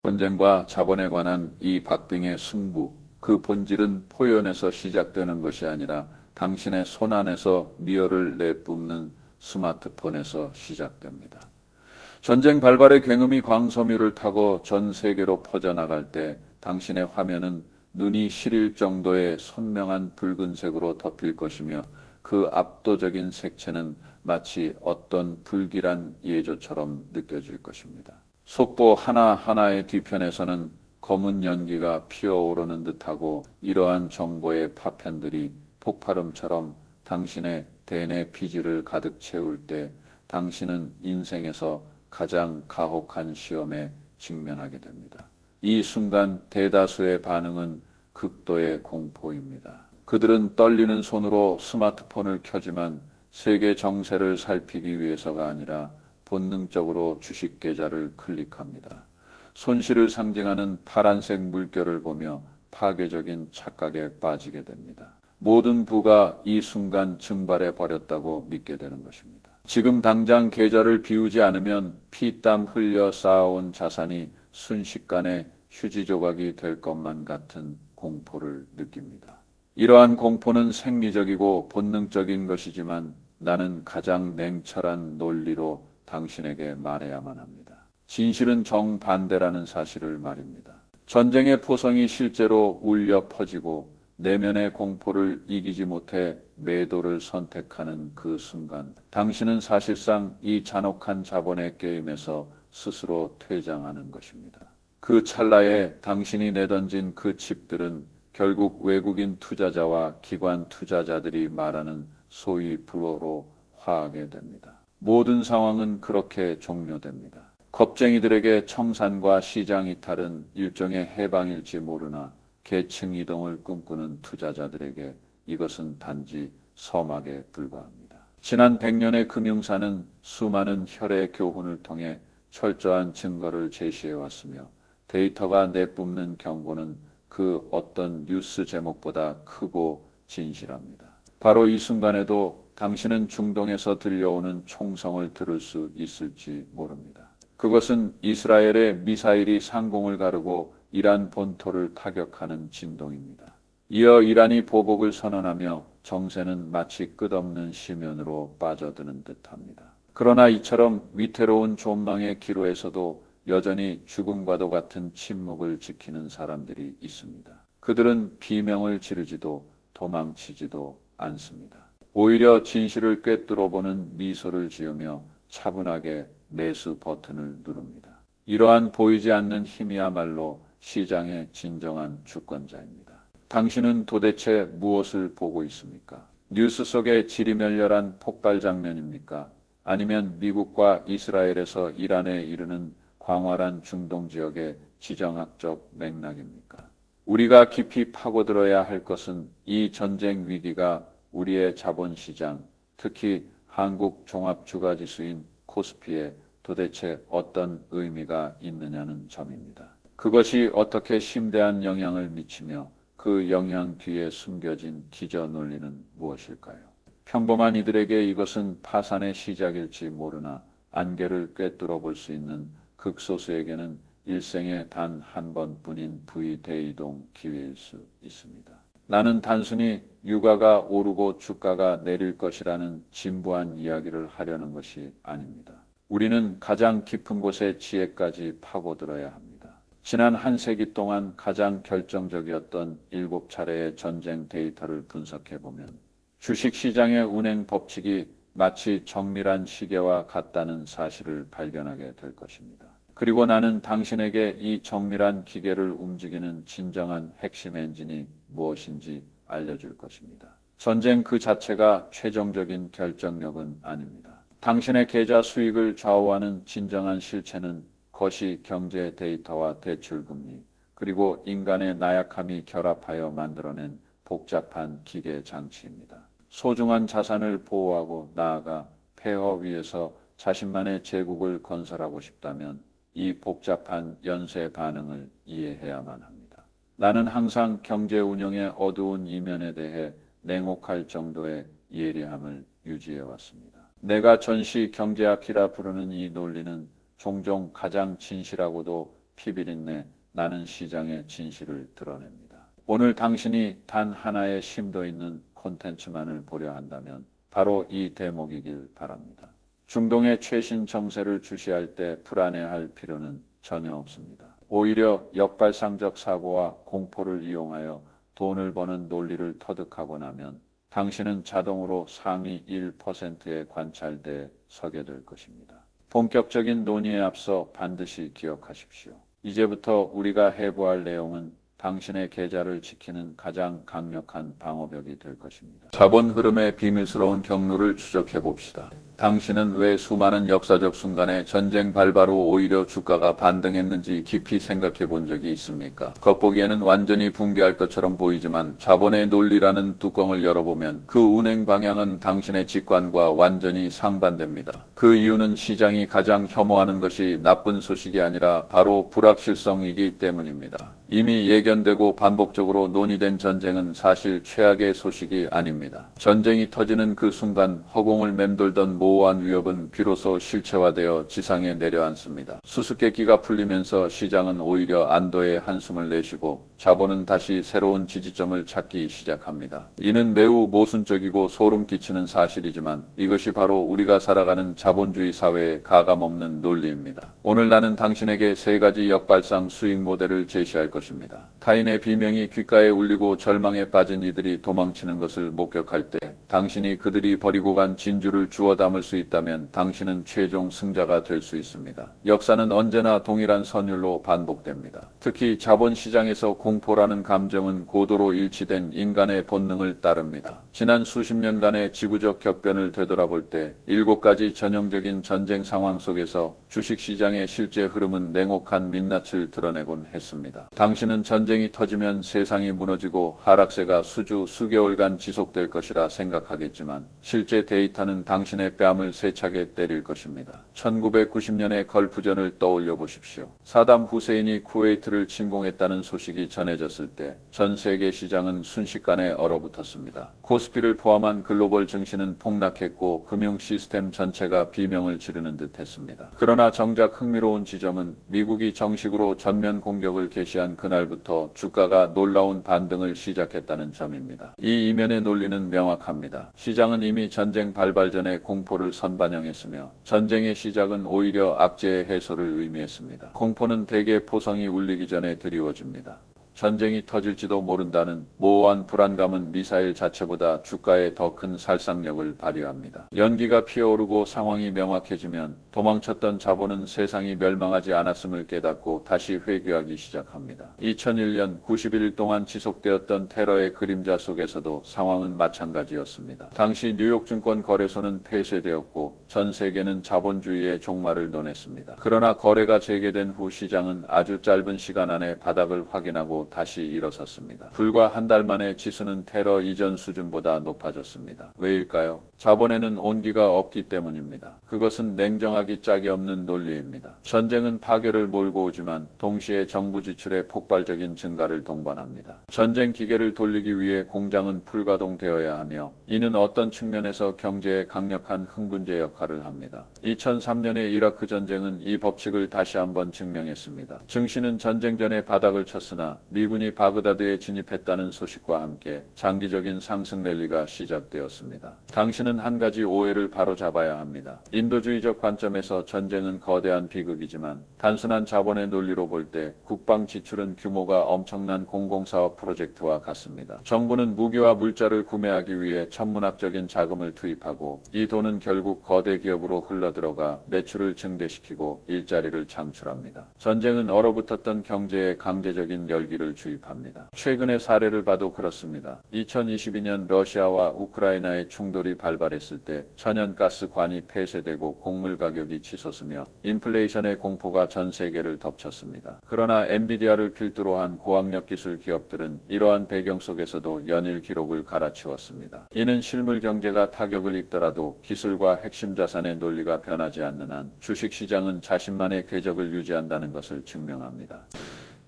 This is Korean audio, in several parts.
전쟁과 자본에 관한 이 박빙의 승부, 그 본질은 포연에서 시작되는 것이 아니라 당신의 손 안에서 미어를 내뿜는 스마트폰에서 시작됩니다. 전쟁 발발의 굉음이 광섬유를 타고 전 세계로 퍼져나갈 때 당신의 화면은 눈이 시릴 정도의 선명한 붉은색으로 덮일 것이며 그 압도적인 색채는 마치 어떤 불길한 예조처럼 느껴질 것입니다. 속보 하나하나의 뒤편에서는 검은 연기가 피어오르는 듯하고 이러한 정보의 파편들이 폭발음처럼 당신의 대뇌 피지를 가득 채울 때 당신은 인생에서 가장 가혹한 시험에 직면하게 됩니다. 이 순간 대다수의 반응은 극도의 공포입니다. 그들은 떨리는 손으로 스마트폰을 켜지만 세계 정세를 살피기 위해서가 아니라 본능적으로 주식 계좌를 클릭합니다. 손실을 상징하는 파란색 물결을 보며 파괴적인 착각에 빠지게 됩니다. 모든 부가 이 순간 증발해 버렸다고 믿게 되는 것입니다. 지금 당장 계좌를 비우지 않으면 피땀 흘려 쌓아온 자산이 순식간에 휴지 조각이 될 것만 같은 공포를 느낍니다. 이러한 공포는 생리적이고 본능적인 것이지만 나는 가장 냉철한 논리로 당신에게 말해야만 합니다. 진실은 정반대라는 사실을 말입니다. 전쟁의 포성이 실제로 울려 퍼지고 내면의 공포를 이기지 못해 매도를 선택하는 그 순간, 당신은 사실상 이 잔혹한 자본의 게임에서 스스로 퇴장하는 것입니다. 그 찰나에 당신이 내던진 그 칩들은 결국 외국인 투자자와 기관 투자자들이 말하는 소위 불어로 화하게 됩니다. 모든 상황은 그렇게 종료됩니다. 겁쟁이들에게 청산과 시장 이탈은 일종의 해방일지 모르나 계층 이동을 꿈꾸는 투자자들에게 이것은 단지 서막에 불과합니다. 지난 100년의 금융사는 수많은 혈의 교훈을 통해 철저한 증거를 제시해왔으며 데이터가 내뿜는 경고는 그 어떤 뉴스 제목보다 크고 진실합니다. 바로 이 순간에도 당신은 중동에서 들려오는 총성을 들을 수 있을지 모릅니다. 그것은 이스라엘의 미사일이 상공을 가르고 이란 본토를 타격하는 진동입니다. 이어 이란이 보복을 선언하며 정세는 마치 끝없는 심연으로 빠져드는 듯합니다. 그러나 이처럼 위태로운 존망의 기로에서도 여전히 죽음과도 같은 침묵을 지키는 사람들이 있습니다. 그들은 비명을 지르지도 도망치지도 않습니다. 오히려 진실을 꿰뚫어보는 미소를 지으며 차분하게 매수 버튼을 누릅니다. 이러한 보이지 않는 힘이야말로 시장의 진정한 주권자입니다. 당신은 도대체 무엇을 보고 있습니까? 뉴스 속의 지리멸렬한 폭발 장면입니까? 아니면 미국과 이스라엘에서 이란에 이르는 광활한 중동 지역의 지정학적 맥락입니까? 우리가 깊이 파고들어야 할 것은 이 전쟁 위기가 우리의 자본시장, 특히 한국 종합주가지수인 코스피에 도대체 어떤 의미가 있느냐는 점입니다. 그것이 어떻게 심대한 영향을 미치며 그 영향 뒤에 숨겨진 기저 논리는 무엇일까요? 평범한 이들에게 이것은 파산의 시작일지 모르나 안개를 꿰뚫어 볼 수 있는 극소수에게는 일생에 단 한 번뿐인 부의 대이동 기회일 수 있습니다. 나는 단순히 유가가 오르고 주가가 내릴 것이라는 진부한 이야기를 하려는 것이 아닙니다. 우리는 가장 깊은 곳의 지혜까지 파고들어야 합니다. 지난 한 세기 동안 가장 결정적이었던 7차례의 전쟁 데이터를 분석해보면 주식시장의 운행 법칙이 마치 정밀한 시계와 같다는 사실을 발견하게 될 것입니다. 그리고 나는 당신에게 이 정밀한 기계를 움직이는 진정한 핵심 엔진이 무엇인지 알려줄 것입니다. 전쟁 그 자체가 최종적인 결정력은 아닙니다. 당신의 계좌 수익을 좌우하는 진정한 실체는 거시 경제 데이터와 대출금리, 그리고 인간의 나약함이 결합하여 만들어낸 복잡한 기계 장치입니다. 소중한 자산을 보호하고 나아가 폐허 위에서 자신만의 제국을 건설하고 싶다면 이 복잡한 연쇄 반응을 이해해야만 합니다. 나는 항상 경제 운영의 어두운 이면에 대해 냉혹할 정도의 예리함을 유지해 왔습니다. 내가 전시 경제학이라 부르는 이 논리는 종종 가장 진실하고도 피비린내 나는 시장의 진실을 드러냅니다. 오늘 당신이 단 하나의 심도 있는 콘텐츠만을 보려 한다면 바로 이 대목이길 바랍니다. 중동의 최신 정세를 주시할 때 불안해할 필요는 전혀 없습니다. 오히려 역발상적 사고와 공포를 이용하여 돈을 버는 논리를 터득하고 나면 당신은 자동으로 상위 1%의 관찰대에 서게 될 것입니다. 본격적인 논의에 앞서 반드시 기억하십시오. 이제부터 우리가 해부할 내용은 당신의 계좌를 지키는 가장 강력한 방어벽이 될 것입니다. 자본 흐름의 비밀스러운 경로를 추적해 봅시다. 당신은 왜 수많은 역사적 순간에 전쟁 발발 후 오히려 주가가 반등했는지 깊이 생각해 본 적이 있습니까? 겉보기에는 완전히 붕괴할 것처럼 보이지만 자본의 논리라는 뚜껑을 열어보면 그 운행 방향은 당신의 직관과 완전히 상반됩니다. 그 이유는 시장이 가장 혐오하는 것이 나쁜 소식이 아니라 바로 불확실성이기 때문입니다. 이미 예견되고 반복적으로 논의된 전쟁은 사실 최악의 소식이 아닙니다. 전쟁이 터지는 그 순간 허공을 맴돌던 모호한 위협은 비로소 실체화되어 지상에 내려앉습니다. 수수께끼가 풀리면서 시장은 오히려 안도의 한숨을 내쉬고 자본은 다시 새로운 지지점을 찾기 시작합니다. 이는 매우 모순적이고 소름 끼치는 사실이지만 이것이 바로 우리가 살아가는 자본주의 사회의 가감없는 논리입니다. 오늘 나는 당신에게 세 가지 역발상 수익 모델을 제시할 것입니다. 타인의 비명이 귓가에 울리고 절망에 빠진 이들이 도망치는 것을 목격할 때 당신이 그들이 버리고 간 진주를 주워 담을 수 있다면 당신은 최종 승자가 될 수 있습니다. 역사는 언제나 동일한 선율로 반복됩니다. 특히 자본시장에서 공포라는 감정은 고도로 일치된 인간의 본능을 따릅니다. 지난 수십 년간의 지구적 격변을 되돌아볼 때 7가지 전형적인 전쟁 상황 속에서 주식시장의 실제 흐름은 냉혹한 민낯을 드러내곤 했습니다. 당신은 전쟁이 터지면 세상이 무너지고 하락세가 수개월간 지속될 것이라 생각하겠지만 실제 데이터는 당신의 뺨을 세차게 때릴 것입니다. 1990년의 걸프전을 떠올려 보십시오. 사담 후세인이 쿠웨이트를 침공했다는 소식이 전해졌을 때 전 세계 시장은 순식간에 얼어붙었습니다. 코스피를 포함한 글로벌 증시는 폭락했고 금융 시스템 전체가 비명을 지르는 듯 했습니다. 그러나 정작 흥미로운 지점은 미국이 정식으로 전면 공격을 개시한 그날부터 주가가 놀라운 반등을 시작했다는 점입니다. 이 이면의 논리는 명확합니다. 시장은 이미 전쟁 발발 전에 공포를 선반영했으며 전쟁의 시작은 오히려 악재의 해소를 의미했습니다. 공포는 대개 포성이 울리기 전에 드리워집니다. 전쟁이 터질지도 모른다는 모호한 불안감은 미사일 자체보다 주가에 더 큰 살상력을 발휘합니다. 연기가 피어오르고 상황이 명확해지면 도망쳤던 자본은 세상이 멸망하지 않았음을 깨닫고 다시 회귀하기 시작합니다. 2001년 91일 동안 지속되었던 테러의 그림자 속에서도 상황은 마찬가지였습니다. 당시 뉴욕 증권 거래소는 폐쇄되었고 전 세계는 자본주의의 종말을 논했습니다. 그러나 거래가 재개된 후 시장은 아주 짧은 시간 안에 바닥을 확인하고 다시 일어섰습니다. 불과 한 달 만에 지수는 테러 이전 수준보다 높아졌습니다. 왜일까요? 자본에는 온기가 없기 때문입니다. 그것은 냉정하기 짝이 없는 논리입니다. 전쟁은 파괴를 몰고 오지만 동시에 정부 지출의 폭발적인 증가를 동반합니다. 전쟁 기계를 돌리기 위해 공장은 풀가동되어야 하며 이는 어떤 측면에서 경제에 강력한 흥분제 역할을 합니다. 2003년의 이라크 전쟁은 이 법칙을 다시 한번 증명했습니다. 증시는 전쟁 전에 바닥을 쳤으나 미군이 바그다드에 진입했다는 소식과 함께 장기적인 상승 랠리가 시작되었습니다. 당신은 한 가지 오해를 바로잡아야 합니다. 인도주의적 관점에서 전쟁은 거대한 비극이지만 단순한 자본의 논리로 볼 때 국방 지출은 규모가 엄청난 공공사업 프로젝트와 같습니다. 정부는 무기와 물자를 구매하기 위해 천문학적인 자금을 투입하고 이 돈은 결국 거대 기업으로 흘러들어가 매출을 증대시키고 일자리를 창출합니다. 전쟁은 얼어붙었던 경제에 강제적인 열기를 주입합니다. 최근의 사례를 봐도 그렇습니다. 2022년 러시아와 우크라이나의 충돌이 발발했을 때 천연가스관이 폐쇄되고 곡물 가격이 치솟으며 인플레이션의 공포가 전 세계를 덮쳤습니다. 그러나 엔비디아를 필두로 한 고학력 기술 기업들은 이러한 배경 속에서도 연일 기록을 갈아치웠습니다. 이는 실물 경제가 타격을 입더라도 기술과 핵심 자산의 논리가 변하지 않는 한 주식시장은 자신만의 궤적을 유지한다는 것을 증명합니다.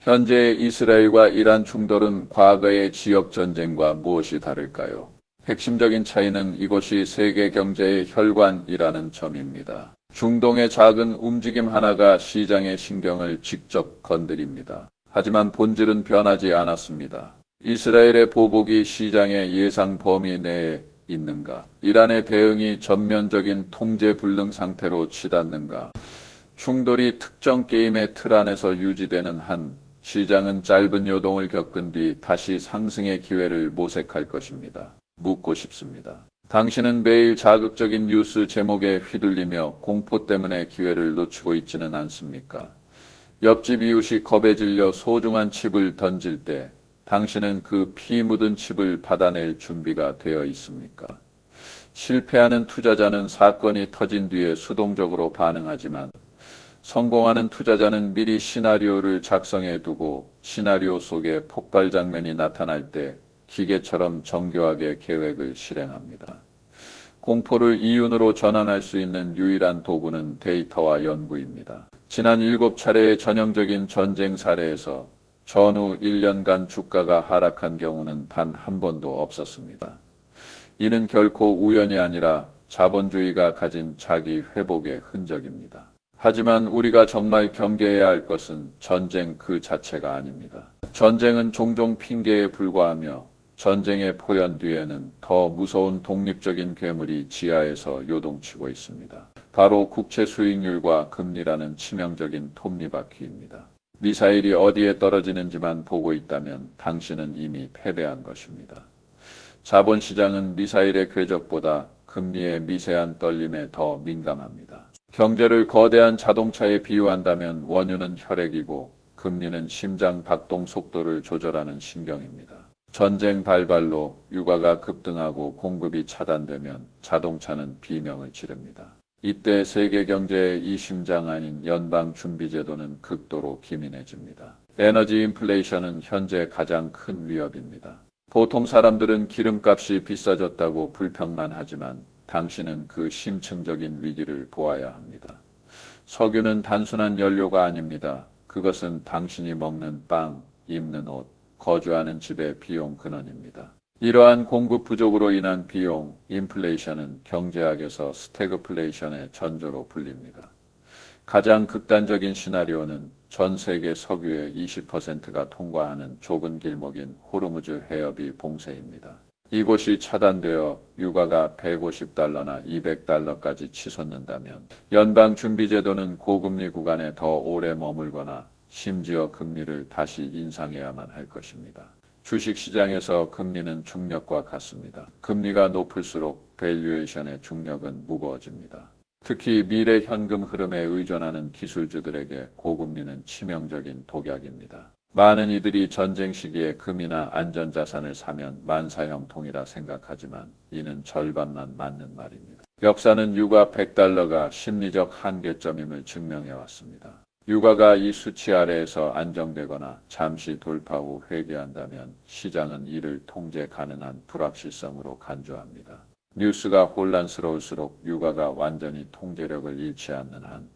현재 이스라엘과 이란 충돌은 과거의 지역 전쟁과 무엇이 다를까요? 핵심적인 차이는 이것이 세계 경제의 혈관이라는 점입니다. 중동의 작은 움직임 하나가 시장의 신경을 직접 건드립니다. 하지만 본질은 변하지 않았습니다. 이스라엘의 보복이 시장의 예상 범위 내에 있는가? 이란의 대응이 전면적인 통제 불능 상태로 치닫는가? 충돌이 특정 게임의 틀 안에서 유지되는 한 시장은 짧은 요동을 겪은 뒤 다시 상승의 기회를 모색할 것입니다. 묻고 싶습니다. 당신은 매일 자극적인 뉴스 제목에 휘둘리며 공포 때문에 기회를 놓치고 있지는 않습니까? 옆집 이웃이 겁에 질려 소중한 칩을 던질 때 당신은 그 피 묻은 칩을 받아낼 준비가 되어 있습니까? 실패하는 투자자는 사건이 터진 뒤에 수동적으로 반응하지만 성공하는 투자자는 미리 시나리오를 작성해 두고 시나리오 속에 폭발 장면이 나타날 때 기계처럼 정교하게 계획을 실행합니다. 공포를 이윤으로 전환할 수 있는 유일한 도구는 데이터와 연구입니다. 지난 7차례의 전형적인 전쟁 사례에서 전후 1년간 주가가 하락한 경우는 단 한 번도 없었습니다. 이는 결코 우연이 아니라 자본주의가 가진 자기 회복의 흔적입니다. 하지만 우리가 정말 경계해야 할 것은 전쟁 그 자체가 아닙니다. 전쟁은 종종 핑계에 불과하며 전쟁의 포연 뒤에는 더 무서운 독립적인 괴물이 지하에서 요동치고 있습니다. 바로 국채 수익률과 금리라는 치명적인 톱니바퀴입니다. 미사일이 어디에 떨어지는지만 보고 있다면 당신은 이미 패배한 것입니다. 자본시장은 미사일의 궤적보다 금리의 미세한 떨림에 더 민감합니다. 경제를 거대한 자동차에 비유한다면 원유는 혈액이고 금리는 심장 박동 속도를 조절하는 신경입니다. 전쟁 발발로 유가가 급등하고 공급이 차단되면 자동차는 비명을 지릅니다. 이때 세계 경제의 이 심장 아닌 연방준비제도는 극도로 기민해집니다. 에너지 인플레이션은 현재 가장 큰 위협입니다. 보통 사람들은 기름값이 비싸졌다고 불평만 하지만 당신은 그 심층적인 위기를 보아야 합니다. 석유는 단순한 연료가 아닙니다. 그것은 당신이 먹는 빵, 입는 옷, 거주하는 집의 비용 근원입니다. 이러한 공급 부족으로 인한 비용, 인플레이션은 경제학에서 스태그플레이션의 전조로 불립니다. 가장 극단적인 시나리오는 전 세계 석유의 20%가 통과하는 좁은 길목인 호르무즈 해협이 봉쇄입니다. 이곳이 차단되어 유가가 150달러나 200달러까지 치솟는다면 연방준비제도는 고금리 구간에 더 오래 머물거나 심지어 금리를 다시 인상해야만 할 것입니다. 주식시장에서 금리는 중력과 같습니다. 금리가 높을수록 밸류에이션의 중력은 무거워집니다. 특히 미래 현금 흐름에 의존하는 기술주들에게 고금리는 치명적인 독약입니다. 많은 이들이 전쟁 시기에 금이나 안전자산을 사면 만사형통이라 생각하지만 이는 절반만 맞는 말입니다. 역사는 유가 100달러가 심리적 한계점임을 증명해왔습니다. 유가가 이 수치 아래에서 안정되거나 잠시 돌파 후 회귀한다면 시장은 이를 통제 가능한 불확실성으로 간주합니다. 뉴스가 혼란스러울수록 유가가 완전히 통제력을 잃지 않는 한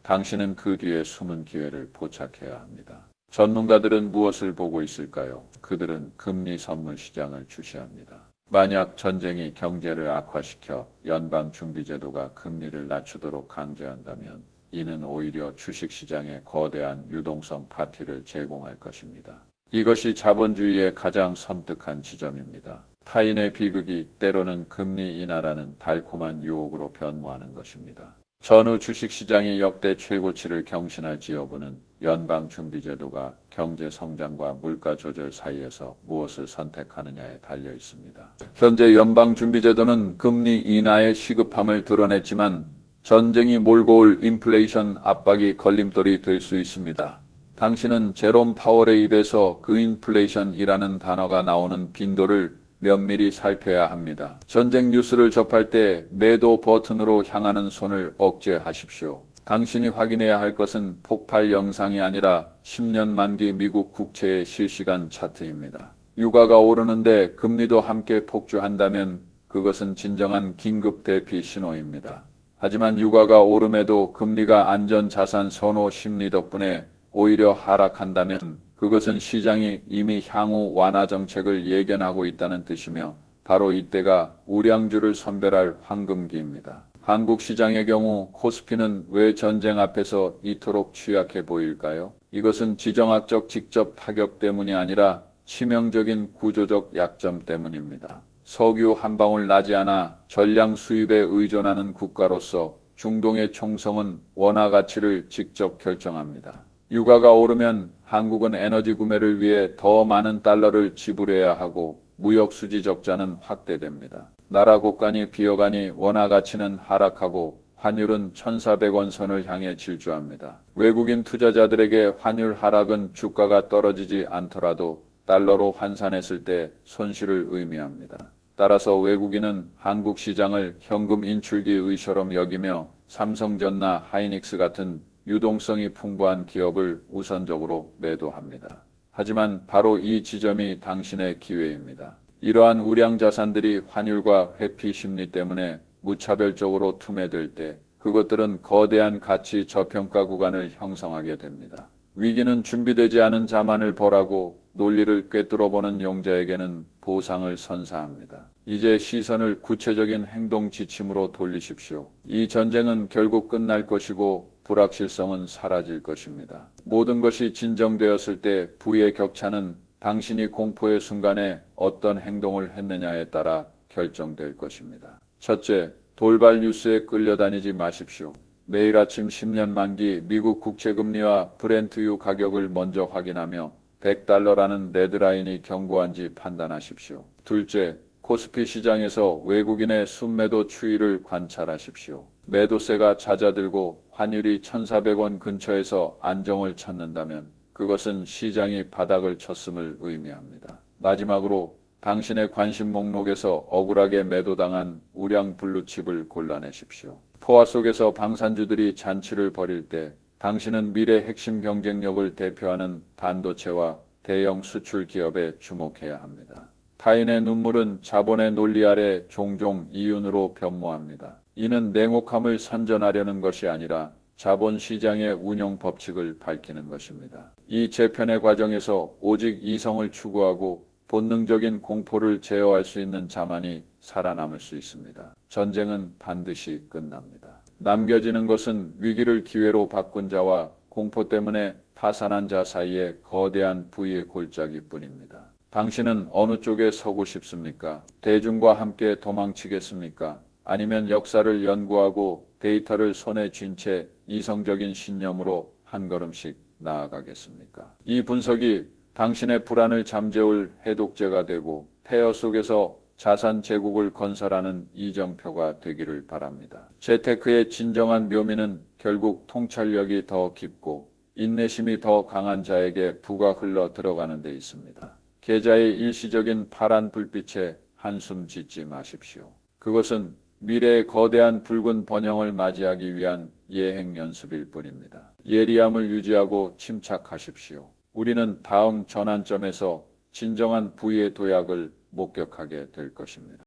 당신은 그 뒤에 숨은 기회를 포착해야 합니다. 전문가들은 무엇을 보고 있을까요? 그들은 금리 선물 시장을 주시합니다. 만약 전쟁이 경제를 악화시켜 연방준비제도가 금리를 낮추도록 강제한다면 이는 오히려 주식시장에 거대한 유동성 파티를 제공할 것입니다. 이것이 자본주의의 가장 섬뜩한 지점입니다. 타인의 비극이 때로는 금리 인하라는 달콤한 유혹으로 변모하는 것입니다. 전후 주식시장이 역대 최고치를 경신할지 여부는 연방준비제도가 경제성장과 물가조절 사이에서 무엇을 선택하느냐에 달려 있습니다. 현재 연방준비제도는 금리 인하의 시급함을 드러냈지만 전쟁이 몰고 올 인플레이션 압박이 걸림돌이 될 수 있습니다. 당신은 제롬 파월의 입에서 그 인플레이션이라는 단어가 나오는 빈도를 면밀히 살펴야 합니다. 전쟁 뉴스를 접할 때 매도 버튼으로 향하는 손을 억제하십시오. 당신이 확인해야 할 것은 폭발 영상이 아니라 10년 만기 미국 국채의 실시간 차트입니다. 유가가 오르는데 금리도 함께 폭주한다면 그것은 진정한 긴급 대피 신호입니다. 하지만 유가가 오름에도 금리가 안전자산 선호 심리 덕분에 오히려 하락한다면 그것은 시장이 이미 향후 완화 정책을 예견하고 있다는 뜻이며 바로 이때가 우량주를 선별할 황금기입니다. 한국 시장의 경우 코스피는 왜 전쟁 앞에서 이토록 취약해 보일까요? 이것은 지정학적 직접 타격 때문이 아니라 치명적인 구조적 약점 때문입니다. 석유 한 방울 나지 않아 전량 수입에 의존하는 국가로서 중동의 총성은 원화 가치를 직접 결정합니다. 유가가 오르면 한국은 에너지 구매를 위해 더 많은 달러를 지불해야 하고 무역 수지 적자는 확대됩니다. 나라 국간이 비어가니 원화 가치는 하락하고 환율은 1,400원 선을 향해 질주합니다. 외국인 투자자들에게 환율 하락은 주가가 떨어지지 않더라도 달러로 환산했을 때 손실을 의미합니다. 따라서 외국인은 한국 시장을 현금 인출기 의처럼 여기며 삼성전나 하이닉스 같은 유동성이 풍부한 기업을 우선적으로 매도합니다. 하지만 바로 이 지점이 당신의 기회입니다. 이러한 우량 자산들이 환율과 회피 심리 때문에 무차별적으로 투매될 때 그것들은 거대한 가치 저평가 구간을 형성하게 됩니다. 위기는 준비되지 않은 자만을 벌하고 논리를 꿰뚫어보는 용자에게는 보상을 선사합니다. 이제 시선을 구체적인 행동 지침으로 돌리십시오. 이 전쟁은 결국 끝날 것이고 불확실성은 사라질 것입니다. 모든 것이 진정되었을 때 부의 격차는 당신이 공포의 순간에 어떤 행동을 했느냐에 따라 결정될 것입니다. 첫째, 돌발 뉴스에 끌려다니지 마십시오. 매일 아침 10년 만기 미국 국채금리와 브렌트유 가격을 먼저 확인하며 100달러라는 레드라인이 견고한지 판단하십시오. 둘째, 코스피 시장에서 외국인의 순매도 추이를 관찰하십시오. 매도세가 잦아들고 환율이 1,400원 근처에서 안정을 찾는다면 그것은 시장이 바닥을 쳤음을 의미합니다. 마지막으로 당신의 관심 목록에서 억울하게 매도당한 우량 블루칩을 골라내십시오. 포화 속에서 방산주들이 잔치를 벌일 때 당신은 미래 핵심 경쟁력을 대표하는 반도체와 대형 수출 기업에 주목해야 합니다. 타인의 눈물은 자본의 논리 아래 종종 이윤으로 변모합니다. 이는 냉혹함을 선전하려는 것이 아니라 자본시장의 운영 법칙을 밝히는 것입니다. 이 재편의 과정에서 오직 이성을 추구하고 본능적인 공포를 제어할 수 있는 자만이 살아남을 수 있습니다. 전쟁은 반드시 끝납니다. 남겨지는 것은 위기를 기회로 바꾼 자와 공포 때문에 파산한 자 사이의 거대한 부의 골짜기 뿐입니다. 당신은 어느 쪽에 서고 싶습니까? 대중과 함께 도망치겠습니까? 아니면 역사를 연구하고 데이터를 손에 쥔 채 이성적인 신념으로 한 걸음씩 나아가겠습니까? 이 분석이 당신의 불안을 잠재울 해독제가 되고 폐허 속에서 자산 제국을 건설하는 이정표가 되기를 바랍니다. 재테크의 진정한 묘미는 결국 통찰력이 더 깊고 인내심이 더 강한 자에게 부가 흘러 들어가는 데 있습니다. 계좌의 일시적인 파란 불빛에 한숨 짓지 마십시오. 그것은 미래의 거대한 붉은 번영을 맞이하기 위한 예행 연습일 뿐입니다. 예리함을 유지하고 침착하십시오. 우리는 다음 전환점에서 진정한 부의 도약을 목격하게 될 것입니다.